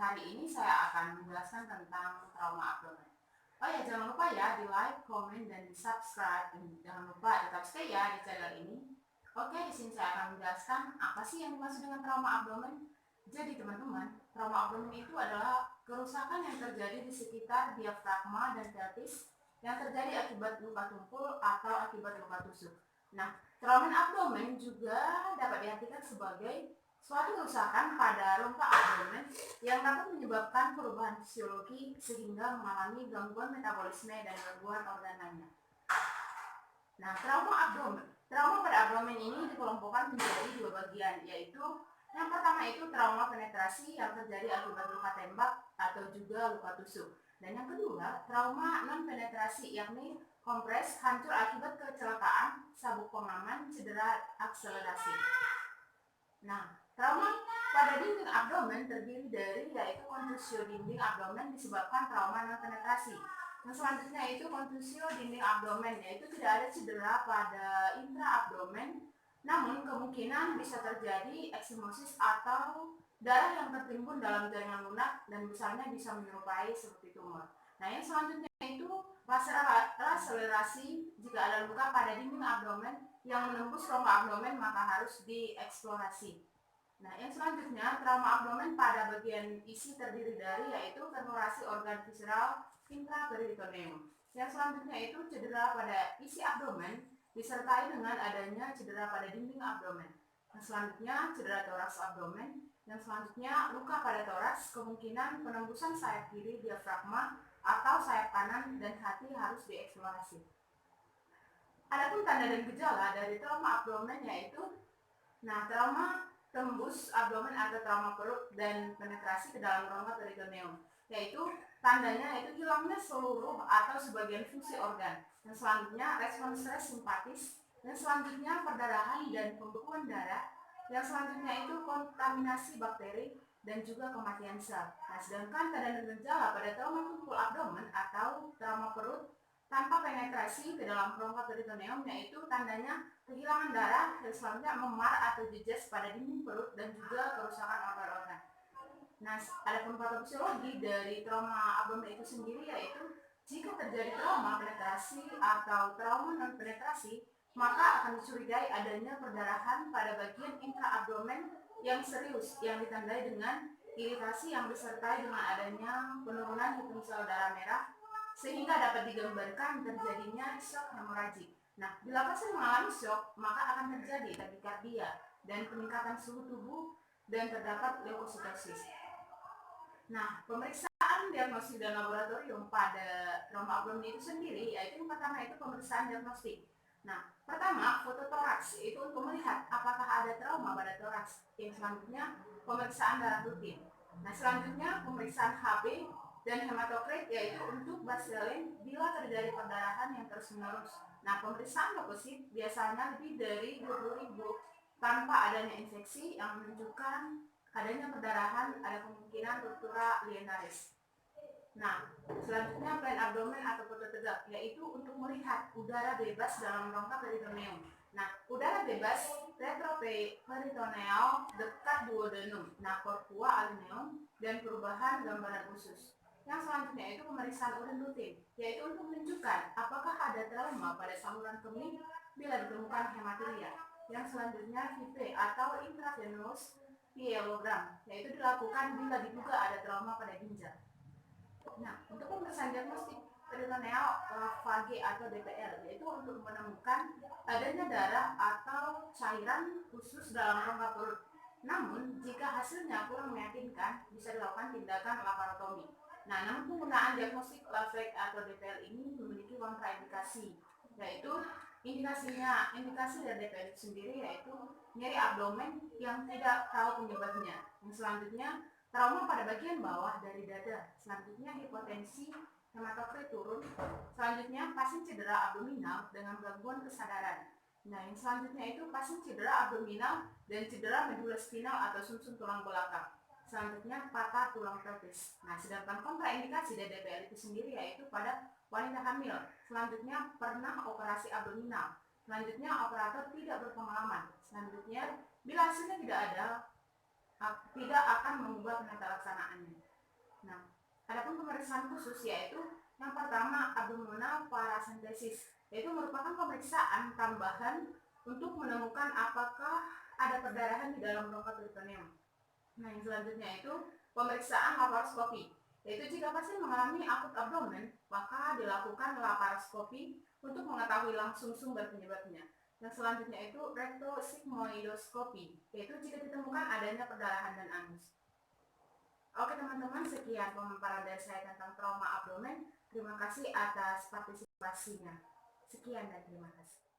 hari ini saya akan menjelaskan tentang trauma abdomen. Oh ya, jangan lupa ya di like, komen, dan di subscribe. Dan jangan lupa tetap stay ya di channel ini. Oke, di sini saya akan menjelaskan apa sih yang dimaksud dengan trauma abdomen. Jadi teman-teman, trauma abdomen itu adalah kerusakan yang terjadi di sekitar diafragma dan pelvis yang terjadi akibat luka tumpul atau akibat luka tusuk. Nah, trauma abdomen juga dapat diartikan sebagai suatu kerusakan pada rongga abdomen yang dapat menyebabkan perubahan fisiologi sehingga mengalami gangguan metabolisme dan gangguan organ lainnya. Nah, trauma pada abdomen ini dikelompokkan menjadi dua bagian, yaitu yang pertama itu trauma penetrasi yang terjadi akibat luka tembak atau juga luka tusuk. Dan yang kedua, trauma non penetrasi yakni kompres hancur akibat kecelakaan, sabuk pengaman, cedera akselerasi. Nah, trauma pada dinding abdomen terdiri dari yaitu kontusio dinding abdomen disebabkan trauma non penetrasi. Yang selanjutnya itu kontusio dinding abdomen, yaitu tidak ada cedera pada intra abdomen, namun kemungkinan bisa terjadi eksimosis atau darah yang tertimbun dalam jaringan lunak dan besarnya bisa menyerupai seperti tumor. Nah, yang selanjutnya itu akselerasi. Jika ada luka pada dinding abdomen yang menembus rongga abdomen maka harus dieksplorasi. Nah, yang selanjutnya trauma abdomen pada bagian isi terdiri dari yaitu perforasi organ visceral intraperitoneum. Yang selanjutnya itu cedera pada isi abdomen disertai dengan adanya cedera pada dinding abdomen. Yang selanjutnya cedera toraks abdomen. Yang selanjutnya luka pada toraks, kemungkinan penembusan sayap kiri diafragma atau sayap kanan dan hati harus dieksplorasi. Adapun tanda dan gejala dari trauma abdomen yaitu trauma tembus abdomen atau trauma perut dan penetrasi ke dalam rongga peritoneum, yaitu tandanya itu hilangnya seluruh atau sebagian fungsi organ. Yang selanjutnya respon stres simpatis. Yang selanjutnya perdarahan dan pembekuan darah. Yang selanjutnya itu kontaminasi bakteri dan juga kematian sel. Nah, sedangkan tanda dan gejala pada trauma tumpul abdomen atau trauma perut tanpa penetrasi ke dalam rongga peritoneum yaitu tandanya kehilangan darah, selanjutnya memar atau jejas pada dinding perut dan juga kerusakan organ-organ. Nah, adapun patofisiologi dari trauma abdomen itu sendiri yaitu jika terjadi trauma penetrasi atau trauma non penetrasi, maka akan dicurigai adanya perdarahan pada bagian intra-abdomen yang serius yang ditandai dengan iritasi yang disertai dengan adanya penurunan hitung sel darah merah sehingga dapat digambarkan terjadinya shock hemoragik. Nah, bila pasien mengalami shock, maka akan terjadi takikardia dan peningkatan suhu tubuh dan terdapat leukositosis. Nah, pemeriksaan diagnostik dan laboratorium pada trauma abdomen itu sendiri, yaitu yang pertama itu pemeriksaan diagnostik. Nah, pertama foto toraks itu untuk melihat apakah ada trauma pada toraks. Yang selanjutnya pemeriksaan darah rutin. Nah, selanjutnya pemeriksaan HB dan hematokrit yaitu untuk baselin bila terjadi perdarahan yang terus-menerus. Nah, pemeriksaan leukosit biasanya lebih dari 20.000 tanpa adanya infeksi yang menunjukkan adanya perdarahan, ada kemungkinan ruptura lienaris. Nah, selanjutnya plan abdomen atau foto tegak yaitu untuk melihat udara bebas dalam rongga peritoneum. Nah, udara bebas retroperitoneal dekat duodenum, corpua alineum dan perubahan gambaran usus. Yang selanjutnya itu pemeriksaan urin rutin, yaitu untuk menunjukkan apakah ada trauma pada saluran kemih bila ditemukan hematuria. Yang selanjutnya VP atau intravenous pielogram, yaitu dilakukan bila diduga ada trauma pada ginjal. Nah, untuk pemeriksaan diagnostik peritoneal lavage atau DPR, yaitu untuk menemukan adanya darah atau cairan khusus dalam rongga perut. Namun, jika hasilnya kurang meyakinkan, bisa dilakukan tindakan laparotomi. Nah, namun penggunaan diagnostik lavage atau DPR ini memiliki kontraindikasi, yaitu indikasi dari DPR itu sendiri yaitu nyeri abdomen yang tidak tahu penyebabnya. Yang selanjutnya trauma pada bagian bawah dari dada. Selanjutnya hipotensi hematokrit turun. Selanjutnya pasien cedera abdominal dengan gangguan kesadaran. Nah, yang selanjutnya itu pasien cedera abdominal dan cedera medula spinal atau sumsum tulang belakang. Selanjutnya patah tulang pelvis. Nah, sedangkan kontraindikasi dari DPR itu sendiri yaitu pada wanita hamil. Selanjutnya pernah operasi abdominal. Selanjutnya operator tidak berpengalaman. Selanjutnya bila hasilnya tidak akan mengubah penata laksanaannya. Nah, adapun pemeriksaan khusus yaitu yang pertama abdominal paracentesis, yaitu merupakan pemeriksaan tambahan untuk menemukan apakah ada perdarahan di dalam rongga peritoneum. Nah, yang selanjutnya itu pemeriksaan laparoskopi, yaitu jika pasien mengalami akut abdomen, maka dilakukan laparoskopi untuk mengetahui langsung sumber penyebabnya. Yang selanjutnya itu rektosigmoidoskopi, yaitu jika ditemukan adanya perdarahan dan anus. Oke teman-teman, sekian pemaparan dari saya tentang trauma abdomen. Terima kasih atas partisipasinya. Sekian dan terima kasih.